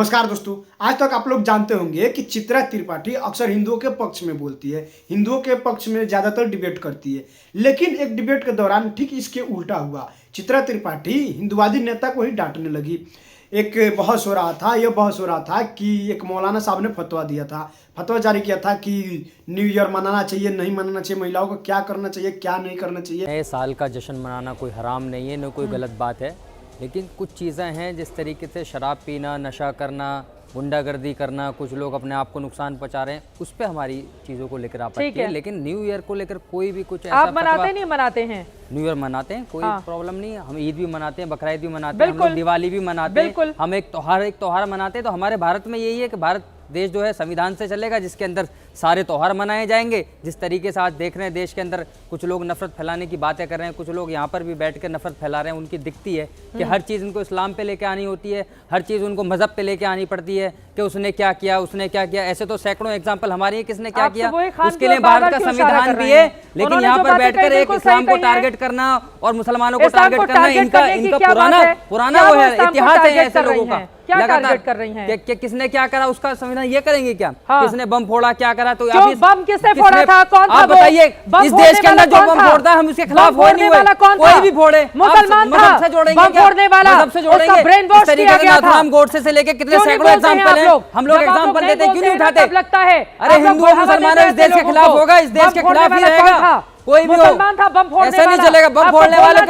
नमस्कार दोस्तों, आज तक आप लोग जानते होंगे कि चित्रा त्रिपाठी अक्सर हिंदुओं के पक्ष में बोलती है, हिंदुओं के पक्ष में ज़्यादातर डिबेट करती है। लेकिन एक डिबेट के दौरान ठीक इसके उल्टा हुआ। चित्रा त्रिपाठी हिंदुवादी नेता को ही डांटने लगी। एक बहस हो रहा था, यह बहस हो रहा था कि एक मौलाना साहब ने फतवा दिया था, फतवा जारी किया था कि न्यू ईयर मनाना चाहिए, नहीं मनाना चाहिए, महिलाओं को क्या करना चाहिए, क्या नहीं करना चाहिए। नए साल का जश्न मनाना कोई हराम नहीं है, न कोई गलत बात है, लेकिन कुछ चीज़ें हैं जिस तरीके से शराब पीना, नशा करना, गुंडागर्दी करना, कुछ लोग अपने आप को नुकसान पहुंचा रहे हैं, उस पे हमारी चीज़ों को लेकर आपत्ति है। लेकिन न्यू ईयर को लेकर कोई भी कुछ ऐसा आप मनाते नहीं मनाते हैं? न्यू ईयर मनाते हैं, कोई प्रॉब्लम नहीं है। हम ईद भी मनाते हैं, बकरा ईद भी मनाते हैं, हम लोग दिवाली भी मनाते हैं, हम एक त्योहार मनाते हैं। तो हमारे भारत में यही है कि भारत देश जो है संविधान से चलेगा, जिसके अंदर सारे त्योहार मनाए जाएंगे। जिस तरीके से आज देख रहे हैं देश के अंदर कुछ लोग नफरत फैलाने की बातें कर रहे हैं, कुछ लोग यहाँ पर भी बैठ कर नफरत फैला रहे हैं, उनकी दिखती है कि हर चीज़ उनको इस्लाम पे लेके आनी होती है, हर चीज़ उनको मजहब पे लेके आनी पड़ती है कि उसने क्या किया, उसने क्या किया। ऐसे तो सैकड़ों एग्जाम्पल हमारे हैं, किसने क्या किया, उसके लिए भारत का संविधान भी है। लेकिन यहाँ पर बैठकर एक इस्लाम को टारगेट करना और मुसलमानों को टारगेट करना, इनका पुराना वो है, इतिहास है ऐसे लोगों का। क्या टारगेट कर रही हैं? कि किसने क्या करा उसका संविधान ये करेंगे क्या? किसने बम फोड़ा, क्या करा? तो बम किसने फोड़ा था? कौन था? आप बताइए, इस देश के अंदर जो बम फोड़ता है हम उसके खिलाफ हो नहीं हुए, कोई भी फोड़े, मुसलमान था से जोड़ेंगे बम फोड़ने वाला, सबसे जोड़ेंगे। इस तरीके से नाथुराम गोडसे से लेके कितने सैकड़ों एग्जाम्पल हैं, हम लोग एग्जाम्पल देते हैं, क्यों नहीं उठाते? लगता है अरे हिंदू और मुसलमान इस देश के खिलाफ होगा, इस देश के खिलाफ ही रहेगा। कोई भी मुसलमान था, बम फोड़ने ऐसा नहीं चलेगा। बम फोड़ने वाले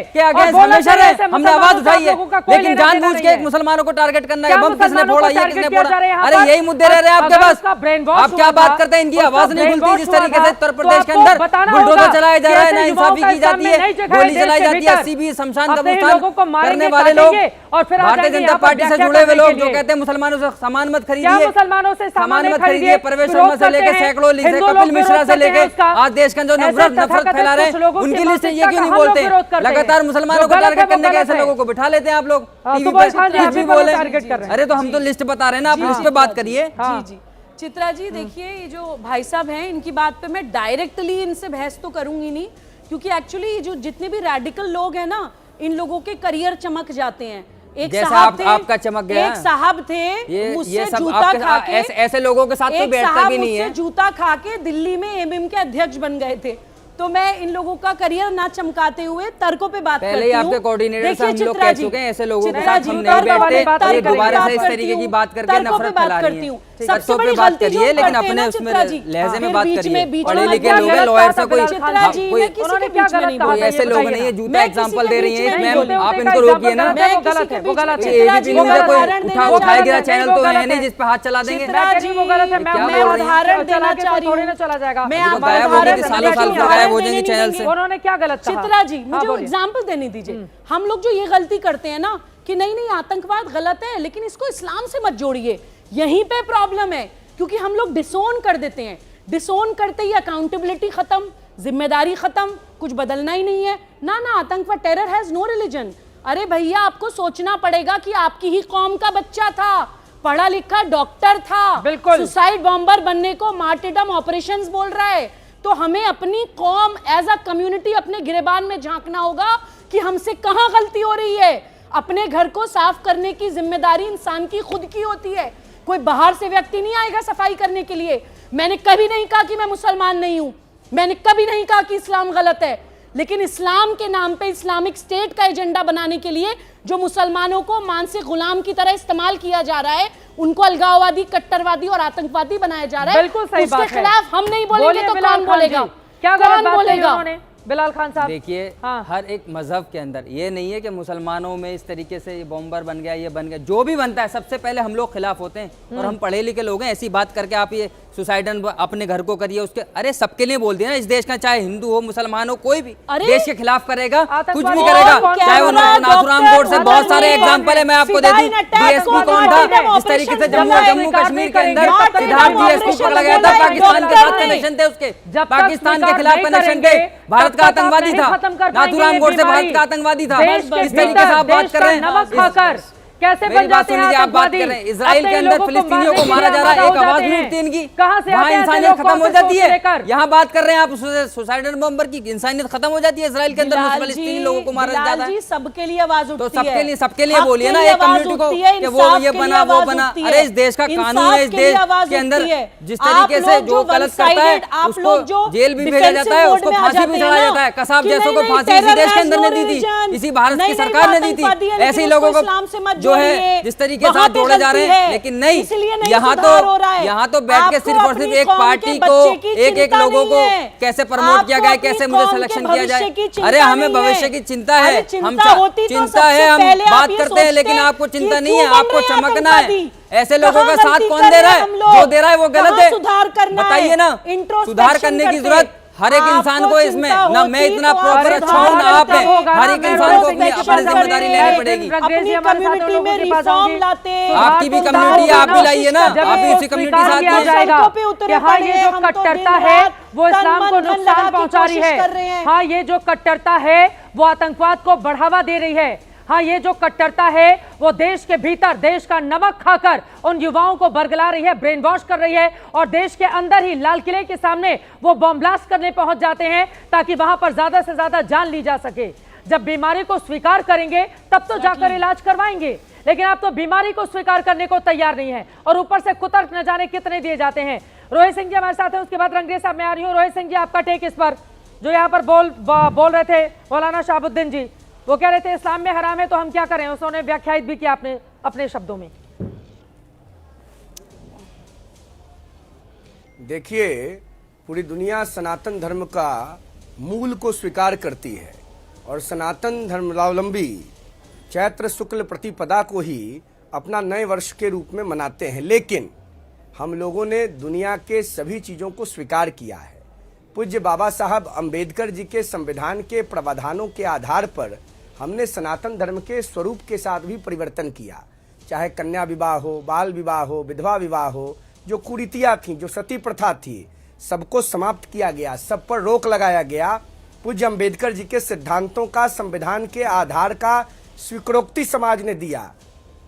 के अगेंस्ट हमेशा रहे, हमने आवाज उठाई है, लेकिन जानबूझ के मुसलमानों को टारगेट करना है। बम किसने फोड़ा, ये किसने फोड़ा? अरे यही मुद्दे रह रहे हैं आपके पास। आप क्या बात करते हैं? इनकी आवाज नहीं खुलती। जिस तरीके से उत्तर प्रदेश के अंदर बुलडोजर चलाया जा रहा है, नाइंसाफी की जाती है, गोली चलाई जाती है, सीबी शमशान कब्रिस्तान करने वाले लोग, भारतीय जनता पार्टी से जुड़े हुए लोग जो कहते हैं मुसलमानों से सामान मत खरीदिए, मुसलमानों से सामान मत खरीदिए, परवेश शर्मा से लेकर सैकड़ों कपिल मिश्रा से लेकर आज देश के अंदर नफरत फैला रहे हैं, उनकी लिस्ट ये क्यों नहीं बोलते? लगातार मुसलमानों को टारगेट करने के ऐसे लोगों को बिठा लेते हैं आप लोग टीवी पर, कुछ भी बोले। अरे तो हम तो लिस्ट बता रहे हैं ना, आप लिस्ट पे बात करिए। जी चित्रा जी, देखिए ये जो भाई साहब हैं इनकी बात पे मैं डायरेक्टली इनसे बहस तो करूंगी नहीं, क्योंकि एक्चुअली जो जितने भी रेडिकल लोग हैं ना, इन लोगों के करियर चमक जाते हैं। एक साहब थे, आपका चमक गया, एक साहब थे मुझसे जूता खा के, ऐसे लोगों के साथ तो बैठता भी नहीं है, जूता खा के दिल्ली में एमएम के अध्यक्ष बन गए थे। तो मैं इन लोगों का करियर ना चमकाते हुए तर्कों पे बात करती हूं। पहले आपके कोऑर्डिनेटर से हम लोग कह चुके हैं, ऐसे लोगों के साथ हम नहीं बैठते, ये दोबारा से इस तरीके की बात करके नफरत फैला रही हैं। सबसे बड़ी बात करिए, लेकिन अपने उसमें लहजे में बात करिए। पढ़े लिखे लोग हैं, लॉयर से कोई ऐसे लोग नहीं है, जूता एग्जांपल दे रही हैं। मैम आप इनको रोकिए ना, एबीपी न्यूज़ है, कोई उठाया गिरा चैनल तो है नहीं जिस पे हाथ चला देंगे। मैं उदाहरण देना चाह रही हूं, मैं हो जाएंगे चैनल से। उन्होंने क्या गलत कहा? चित्रा जी मुझे एग्जांपल देने दीजिए। हम लोग जो ये गलती करते हैं ना कि नहीं आतंकवाद गलत है, लेकिन इसको इस्लाम से मत जोड़िए, यहीं पे प्रॉब्लम है। क्योंकि हम लोग डिसोन कर देते हैं, डिसोन करते ही अकाउंटेबिलिटी खत्म, जिम्मेदारी खत्म, कुछ बदलना ही नहीं है ना। आतंकवाद, टेरर हैज नो रिलीजन। अरे भैया, आपको सोचना पड़ेगा कि आपकी ही कौम का बच्चा था, पढ़ा लिखा डॉक्टर था, बिल्कुल सुसाइड बॉम्बर बनने को मार्टिडम ऑपरेशंस बोल रहा है। तो हमें अपनी कौम एज अ कम्युनिटी अपने गिरेबान में झांकना होगा कि हमसे कहां गलती हो रही है। अपने घर को साफ करने की जिम्मेदारी इंसान की खुद की होती है, कोई बाहर से व्यक्ति नहीं आएगा सफाई करने के लिए। मैंने कभी नहीं कहा कि मैं मुसलमान नहीं हूं, मैंने कभी नहीं कहा कि इस्लाम गलत है, लेकिन इस्लाम के नाम पे इस्लामिक स्टेट का एजेंडा बनाने के लिए जो मुसलमानों को मानसिक गुलाम की तरह इस्तेमाल किया जा रहा है, उनको अलगाववादी, कट्टरवादी और आतंकवादी बनाया जा रहा है, उसके खिलाफ हम नहीं बोलेंगे तो कौन बोलेगा? क्या कौन बोलेगा? बिलाल खान साहब देखिए, हर एक मजहब के अंदर ये नहीं है कि मुसलमानों में इस तरीके से ये बॉम्बर बन गया, ये बन गया, जो भी बनता है सबसे पहले हम लोग खिलाफ होते हैं। और हम पढ़े लिखे लोग हैं, ऐसी बात करके आप ये सुसाइड अपने घर को करिए उसके, अरे सबके लिए बोल दिया ना, इस देश का चाहे हिंदू हो मुसलमान हो, कोई भी देश के खिलाफ करेगा, कुछ भी करेगा, चाहे वो नाथुराम गोडसे, बहुत सारे एग्जाम्पल है, मैं आपको दे दूं। डीएसपी कौन था जिस तरीके से जम्मू कश्मीर के अंदर सिद्धार्थ डीएसपी पकड़ा गया था, पाकिस्तान के साथ कनेक्शन थे, उसके पाकिस्तान के खिलाफ कनेक्शन थे, भारत का आतंकवादी था, नाथुराम गोडसे भारत का आतंकवादी था। इस तरीके से आप बात कर रहे हैं। कैसे मेरी बन बात जाते सुन हैं लीजिए, आप बात आतंकवादी? कर रहे हैं इजराइल अपने के ही अंदर लोगों को फिलिस्तीनियों को मारने मारा के जा लिए रहा है, एक आमादा हो आवाज नहीं जाते उठती हैं। इनकी, कहाँ से वहाँ आते हैं ऐसे इंसानियत लोग? खत्म हो कौन से जाती सोच है। लेकर? यहाँ बात कर रहे हैं आप सुसाइडल बॉम्बर की, इंसानियत खत्म हो जाती है इजराइल के अंदर बिलाल फिलिस्तीनी जी, लोगों को मारा बिलाल जाता है। जी, सबके लिए आवाज उठती तो है। सबके लिए हक बोलिए के ना लिए एक आवाज कम्युनिटी को उठती है, कि वो इंसाफ ये के बना लिए वो आवाज बना। उठती अरे है। इस देश का कानून इंसाफ है, इस के लिए देश आवाज के अंदर उठती है। जिस आप तरीके से लोग जो गलत करता है one-sided, आप उसको लोग जो जेल भी भेजा जाता है, defensive उसको mode में आ फांसी भी जाते चढ़ाया हैं जाता है। ना, कसाब कि जैसों को नहीं, फांसी terror इसी देश के has अंदर no ने दी थी, religion। इसी भारत की नहीं, सरकार वो ने दी आतंकवादी थी। है, ऐसे ही लेकिन लोगों उसको को इस्लाम से मत जो है जोड़िए। जिस तरीके से वहाँ आप पे जोड़े जा रहे गलती हैं, है। लेकिन नहीं, इसलिए नहीं यहाँ सुधार हो रहा है। यहाँ तो बैठ के आपको सिर्फ और अपनी सिर्फ एक कौम के पार्टी को, बच्चे की एक चिंता लोगों को नहीं है। कैसे प्रमोट किया आपको गया, अपनी कैसे मुझे कौम के सिलेक्शन किया भविष्य जाए। की चिंता अरे हमें नहीं भविष्य है। की चिंता है, अरे हम चिंता होती तो चिंता सबसे है, हम पहले आप बात ये करते हैं, सोचते लेकिन आपको चिंता कि नहीं है, क्यों बन आपको रहे हैं चमकना है। आतंकवादी? ऐसे लोगों का कहाँ साथ गलती कौन कर दे रहा रहे है? हैं हम लोग? जो दे रहा है वो गलत कहाँ है। सुधार करना है? बताइए ना, Introspection सुधार करने की करके। जरूरत हर एक इंसान को इसमें, ना मैं इतना प्रॉपर अच्छा हूँ ना आप हैं, हर एक इंसान को अपनी जिम्मेदारी लेनी पड़ेगी। अपनी कम्युनिटी में रिफॉर्म लाते, आपकी भी कम्युनिटी है, आप भी लाइए ना, आप भी उसी कम्युनिटी के साथ में जाएगा सड़कों पे उतरे कि हाँ ये पड़े, जो हम तो कट्टरता दिन है रात वो इस्लाम को तन मन धन लगा नुकसान के पहुंचा रही कोशिश कर रहे है। हैं। हाँ ये जो कट्टरता है वो आतंकवाद को बढ़ावा दे रही है। हाँ ये जो कट्टरता है वो देश के भीतर देश का नमक खाकर उन युवाओं को बरगला रही है, ब्रेन वॉश कर रही है, और देश के अंदर ही लाल किले के सामने वो बॉम्ब ब्लास्ट करने पहुंच जाते हैं ताकि वहां पर ज्यादा से ज्यादा जान ली जा सके। जब बीमारी को स्वीकार करेंगे तब तो जाकर इलाज करवाएंगे, लेकिन आप तो बीमारी को स्वीकार करने को तैयार नहीं है, और ऊपर से कुतर्क न जाने कितने दिए जाते हैं। रोहित सिंह जी हमारे साथ हैं, उसके बाद रंगरेज साहब मैं आ रही हूँ। रोहित सिंह जी, आपका टेक इस पर, जो यहाँ पर बोल रहे थे मौलाना शहाबुद्दीन जी, वो कह रहे थे इस्लाम में हराम है तो हम क्या करें, उन्होंने व्याख्यायित भी किया आपने अपने शब्दों में। देखिए, पूरी दुनिया सनातन धर्म का मूल को स्वीकार करती है और सनातन धर्मावलंबी चैत्र शुक्ल प्रतिपदा को ही अपना नए वर्ष के रूप में मनाते हैं, लेकिन हम लोगों ने दुनिया के सभी चीज़ों को स्वीकार किया है। पूज्य बाबा साहब अंबेडकर जी के संविधान के प्रावधानों के आधार पर हमने सनातन धर्म के स्वरूप के साथ भी परिवर्तन किया, चाहे कन्या विवाह हो, बाल विवाह हो, विधवा विवाह हो, जो कुरीतियाँ थीं, जो सती प्रथा थी, सबको समाप्त किया गया, सब पर रोक लगाया गया। पूज्य अंबेडकर जी के सिद्धांतों का संविधान के आधार का स्वीकृति समाज ने दिया।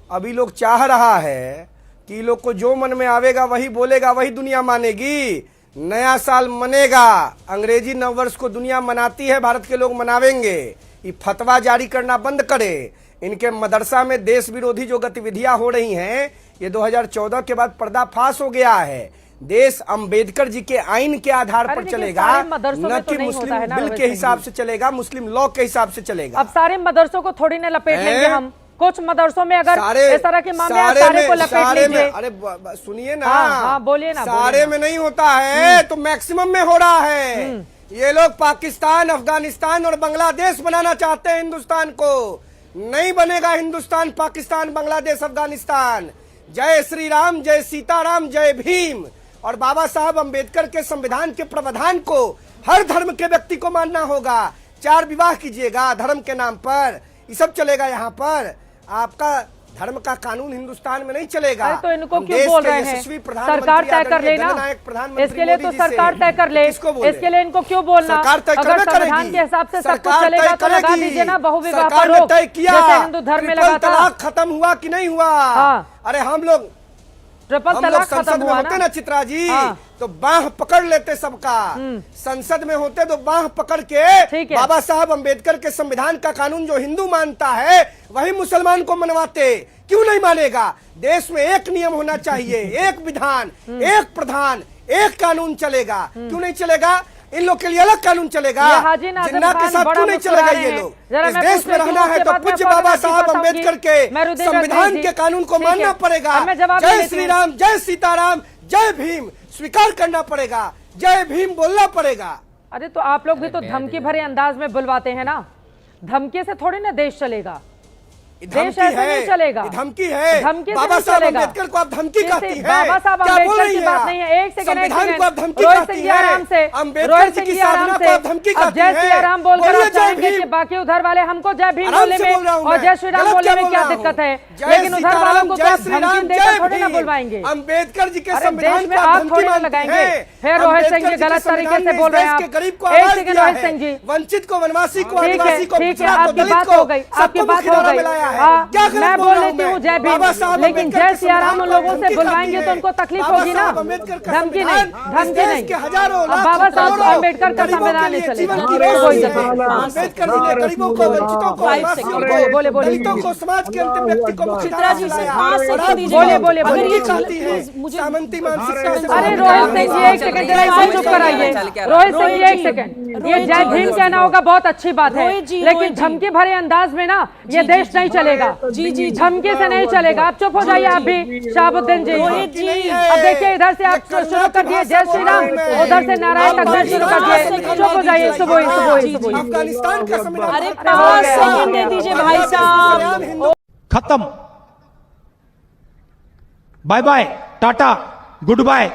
अभी लोग चाह रहा है कि लोग को जो मन में आवेगा वही बोलेगा, वही दुनिया मानेगी। नया साल मनेगा, अंग्रेजी नववर्ष को दुनिया मनाती है, भारत के लोग मनावेंगे। ये फतवा जारी करना बंद करे। इनके मदरसा में देश विरोधी जो गतिविधियां हो रही हैं, ये 2014 के बाद पर्दाफाश हो गया है। देश अंबेडकर जी के आइन के आधार पर चलेगा, न कि मुस्लिम बिल के हिसाब से चलेगा, मुस्लिम लॉ के हिसाब से चलेगा। अब सारे मदरसों को थोड़ी ना लपेट लेंगे हम, कुछ मदरसों में अगर इस तरह के मामले हैं, सारे को लपेट लीजिए। अरे सुनिए ना, हाँ, बोलिए ना, सारे में नहीं होता है तो मैक्सिमम में हो रहा है। ये लोग पाकिस्तान, अफगानिस्तान और बांग्लादेश बनाना चाहते हैं हिंदुस्तान को। नहीं बनेगा हिंदुस्तान, पाकिस्तान, बांग्लादेश, अफगानिस्तान। जय श्री राम, जय सीताराम, जय भीम। और बाबा साहब अंबेडकर के संविधान के प्रावधान को हर धर्म के व्यक्ति को मानना होगा। 4 विवाह कीजिएगा धर्म के नाम पर, ये सब चलेगा यहाँ पर। आपका धर्म का कानून हिंदुस्तान में नहीं चलेगा। तो इनको क्यों बोल रहे हैं? सरकार तय कर लेना, इसके लिए तो सरकार तय कर ले, इसके लिए इनको क्यों बोलना? अगर संविधान के हिसाब से सब कुछ चलेगा तो लगा दीजिए ना बहुविवाह पर रोक, जैसे हिंदू धर्म में लगा था। तलाक खत्म हुआ कि नहीं हुआ? अरे हम लोग संसद में होते ना चित्रा जी, तो बाह पकड़ लेते सबका। संसद में होते तो बाह पकड़ के बाबा साहब अंबेडकर के संविधान का कानून जो हिंदू मानता है वही मुसलमान को मनवाते। क्यों नहीं मानेगा? देश में एक नियम होना चाहिए, एक विधान, एक प्रधान, एक कानून चलेगा। क्यों नहीं चलेगा? इन लोग के लिए अलग कानून चलेगा, जिन्ना के साथ क्यों नहीं चलेगा? ये लोग इस देश में रहना है तो पूज्य बाबा साहब अंबेडकर के संविधान के कानून को मानना पड़ेगा। जय श्री राम, जय सीताराम, जय भीम स्वीकार करना पड़ेगा, जय भीम बोलना पड़ेगा। अरे तो आप लोग भी तो धमकी भरे अंदाज में बुलवाते हैं ना, धमकी से थोड़ी ना देश चलेगा, देश ऐसे नहीं चलेगा। धमकी है, धमकी बाबा साहब अंबेडकर को आप धमकी कहती हैं। बाबा साहब अंबेडकर की बात नहीं है, एक सेकंड, रोहित सिंह जी आराम से, रोहित सिंह जी आराम से। अब जय श्री राम बोलकर आप चाहेंगे कि बाकी उधर वाले हमको जय भीम बोले में और जय श्री राम बोले में क्या दिक्कत है, लेकिन उधर वालों को आप धमकी देकर थोड़ी ना बुलवाएंगे। अंबेडकर जी के संविधान में आग थोड़ी ना लगाएंगे। फिर रोहित सिंह जी गलत तरीके से बोल रहे हैं आप। एक सेकंड रोहित सिंह जी, वंचित को, वनवासी को, ठीक है, आदिवासी को, ठीक है, आपकी बात हो गई, आपकी बात हो गई। है? हाँ, क्या गलत मैं बोल बोल रहा हूं देती हूँ जय बाबा साहब भीम, लेकिन अम्बेडकर जय के सियाराम उन संविधान लोगों को से धमकी बुलवाएंगे खाती तो उनको है। तकलीफ बाबा होगी ना, साहब अम्बेडकर का धमकी संविधान नहीं, इस धमकी देश नहीं। के हजारों अब लाखों बाबा साहब करोड़ों अम्बेडकर का गरीबों संविधान के नहीं लिए चलेगा। जीवन की कोई रोशनी इज्जत है। नहीं। अम्बेडकर जी ने गरीबों को, वंचितों को, फाइव आदिवासियों सेकंड। को, बोले, बोले। दलितों को, समाज के अंतिम व्यक्ति को मुख्य चित्रा जी से 5 सेकंड बोले, दीजिए। बोले, अगर बोले। ये चाहती है प्लीज मुझे सामंती मानसिकता से अरे बाहर रोहित सिंह जी एक सेकंड जरा इसे चुप कराइए। रोहित सिंह जी एक सेकंड, ये जय भीम कहना होगा बहुत अच्छी बात है, रोहित जी, लेकिन रोहित जी। धमकी भरे अंदाज में ना ये देश नहीं चलेगा। जी। धमकी से नहीं चलेगा। आप चुप हो जाइए। आप भी शहाबुद्दीन जी, रोहित जी। अब देखिए इधर से आप शुरू कर दिए जय श्री राम, उधर से नारायण तकबीर शुरू कर दिए। चुप हो जाइए। सुबह अफगानिस्तान का संविधान अरे 5 सेकंड दे दीजिए भाई साहब। खत्म। बाय बाय, टाटा, गुड बाय।